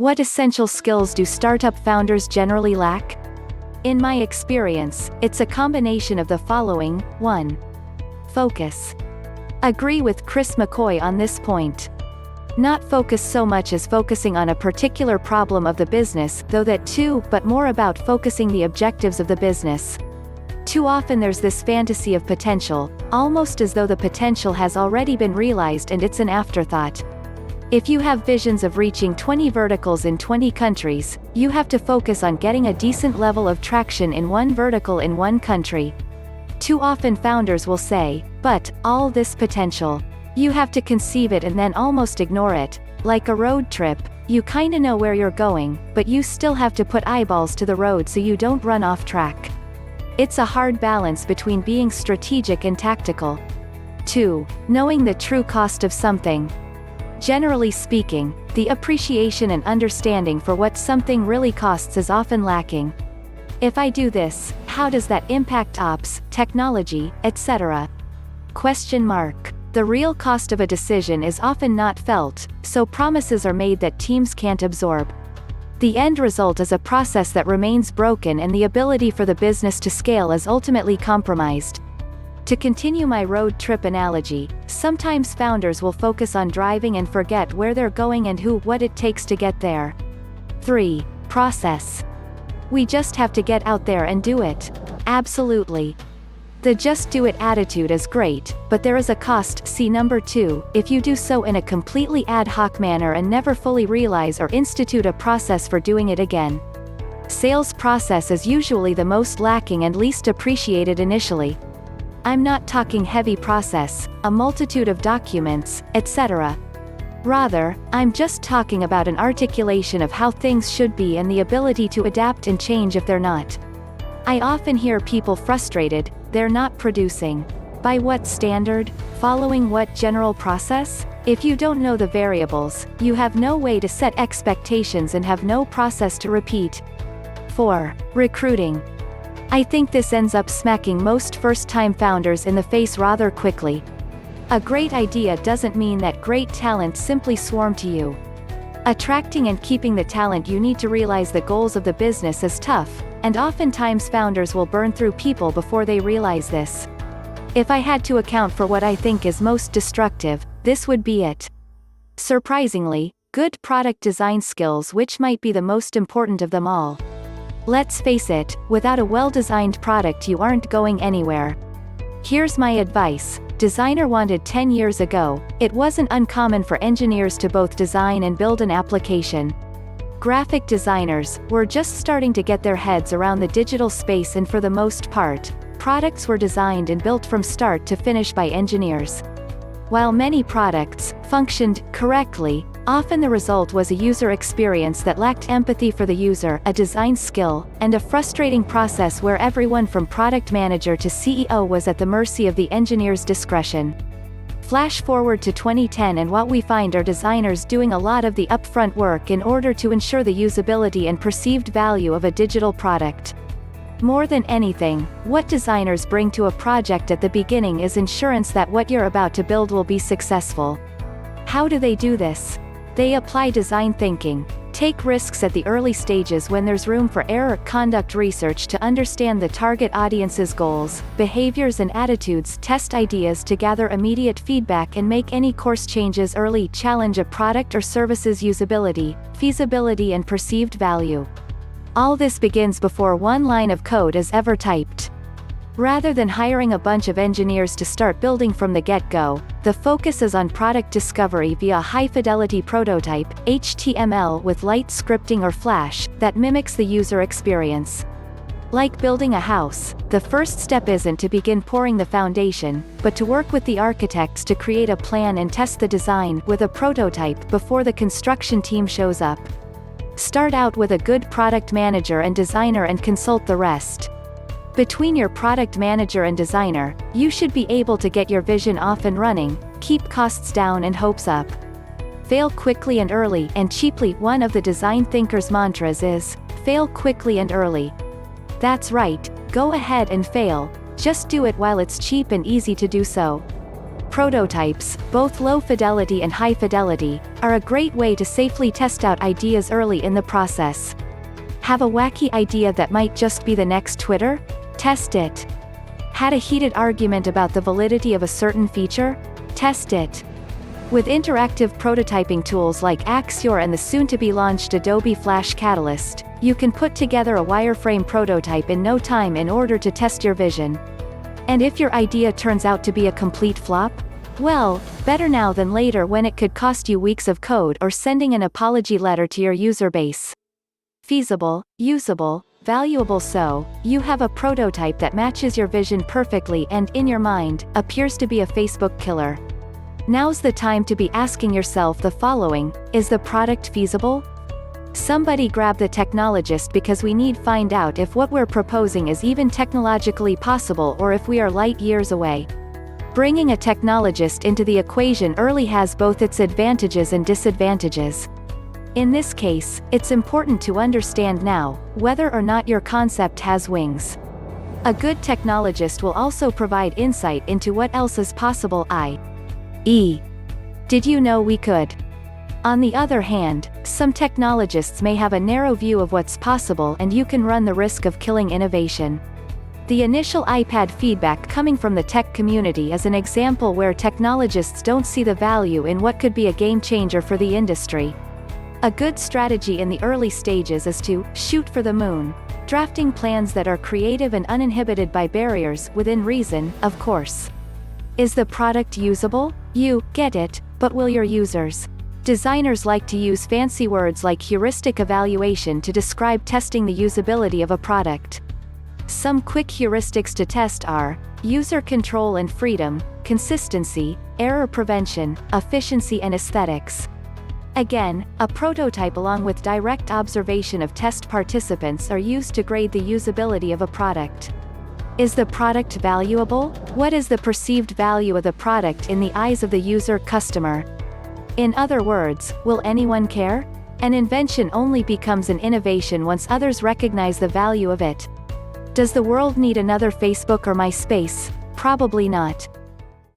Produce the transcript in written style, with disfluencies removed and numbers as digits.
What essential skills do startup founders generally lack? In my experience, it's a combination of the following. 1. Focus. Agree with Chris McCoy on this point. Not focus so much as focusing on a particular problem of the business, though that too, but more about focusing the objectives of the business. Too often there's this fantasy of potential, almost as though the potential has already been realized and it's an afterthought. If you have visions of reaching 20 verticals in 20 countries, you have to focus on getting a decent level of traction in one vertical in one country. Too often founders will say, but, all this potential. You have to conceive it and then almost ignore it. Like a road trip, you kinda know where you're going, but you still have to put eyeballs to the road so you don't run off track. It's a hard balance between being strategic and tactical. 2. Knowing the true cost of something. Generally speaking, the appreciation and understanding for what something really costs is often lacking. If I do this, how does that impact ops, technology, etc.? The real cost of a decision is often not felt, so promises are made that teams can't absorb. The end result is a process that remains broken and the ability for the business to scale is ultimately compromised. To continue my road trip analogy, sometimes founders will focus on driving and forget where they're going and what it takes to get there. 3. Process. We just have to get out there and do it. Absolutely. The just do it attitude is great, but there is a cost. See number 2, if you do so in a completely ad hoc manner and never fully realize or institute a process for doing it again. Sales process is usually the most lacking and least appreciated initially. I'm not talking heavy process, a multitude of documents, etc. Rather, I'm just talking about an articulation of how things should be and the ability to adapt and change if they're not. I often hear people frustrated, they're not producing. By what standard? Following what general process? If you don't know the variables, you have no way to set expectations and have no process to repeat. 4. Recruiting. I think this ends up smacking most first-time founders in the face rather quickly. A great idea doesn't mean that great talent simply swarm to you. Attracting and keeping the talent you need to realize the goals of the business is tough, and oftentimes founders will burn through people before they realize this. If I had to account for what I think is most destructive, this would be it. Surprisingly, good product design skills, which might be the most important of them all. Let's face it, without a well-designed product you aren't going anywhere. Here's my advice. Designer wanted 10 years ago, it wasn't uncommon for engineers to both design and build an application. Graphic designers were just starting to get their heads around the digital space, and for the most part, products were designed and built from start to finish by engineers. While many products functioned correctly, often the result was a user experience that lacked empathy for the user, a design skill, and a frustrating process where everyone from product manager to CEO was at the mercy of the engineer's discretion. Flash forward to 2010 and what we find are designers doing a lot of the upfront work in order to ensure the usability and perceived value of a digital product. More than anything, what designers bring to a project at the beginning is insurance that what you're about to build will be successful. How do they do this? They apply design thinking. Take risks at the early stages when there's room for error. Conduct research to understand the target audience's goals, behaviors and attitudes. Test ideas to gather immediate feedback and make any course changes early. Challenge a product or service's usability, feasibility and perceived value. All this begins before one line of code is ever typed. Rather than hiring a bunch of engineers to start building from the get-go, the focus is on product discovery via high-fidelity prototype, HTML with light scripting or Flash, that mimics the user experience. Like building a house, the first step isn't to begin pouring the foundation, but to work with the architects to create a plan and test the design with a prototype before the construction team shows up. Start out with a good product manager and designer and consult the rest. Between your product manager and designer, you should be able to get your vision off and running, keep costs down and hopes up. Fail quickly and early and cheaply. One of the design thinker's mantras is, fail quickly and early. That's right, go ahead and fail, just do it while it's cheap and easy to do so. Prototypes, both low fidelity and high fidelity, are a great way to safely test out ideas early in the process. Have a wacky idea that might just be the next Twitter? Test it. Had a heated argument about the validity of a certain feature? Test it. With interactive prototyping tools like Axior and the soon-to-be-launched Adobe Flash Catalyst, you can put together a wireframe prototype in no time in order to test your vision. And if your idea turns out to be a complete flop? Well, better now than later when it could cost you weeks of code or sending an apology letter to your user base. Feasible, usable, valuable. So, you have a prototype that matches your vision perfectly and, in your mind, appears to be a Facebook killer. Now's the time to be asking yourself the following: is the product feasible? Somebody grab the technologist, because we need find out if what we're proposing is even technologically possible or if we are light years away. Bringing a technologist into the equation early has both its advantages and disadvantages. In this case, it's important to understand now whether or not your concept has wings. A good technologist will also provide insight into what else is possible, i.e., did you know we could? On the other hand, some technologists may have a narrow view of what's possible, and you can run the risk of killing innovation. The initial iPad feedback coming from the tech community is an example where technologists don't see the value in what could be a game changer for the industry. A good strategy in the early stages is to shoot for the moon, drafting plans that are creative and uninhibited by barriers, within reason, of course. Is the product usable? You get it, but will your users? Designers like to use fancy words like heuristic evaluation to describe testing the usability of a product. Some quick heuristics to test are user control and freedom, consistency, error prevention, efficiency, and aesthetics. Again, a prototype along with direct observation of test participants are used to grade the usability of a product. Is the product valuable? What is the perceived value of the product in the eyes of the user customer? In other words, will anyone care? An invention only becomes an innovation once others recognize the value of it. Does the world need another Facebook or MySpace? Probably not.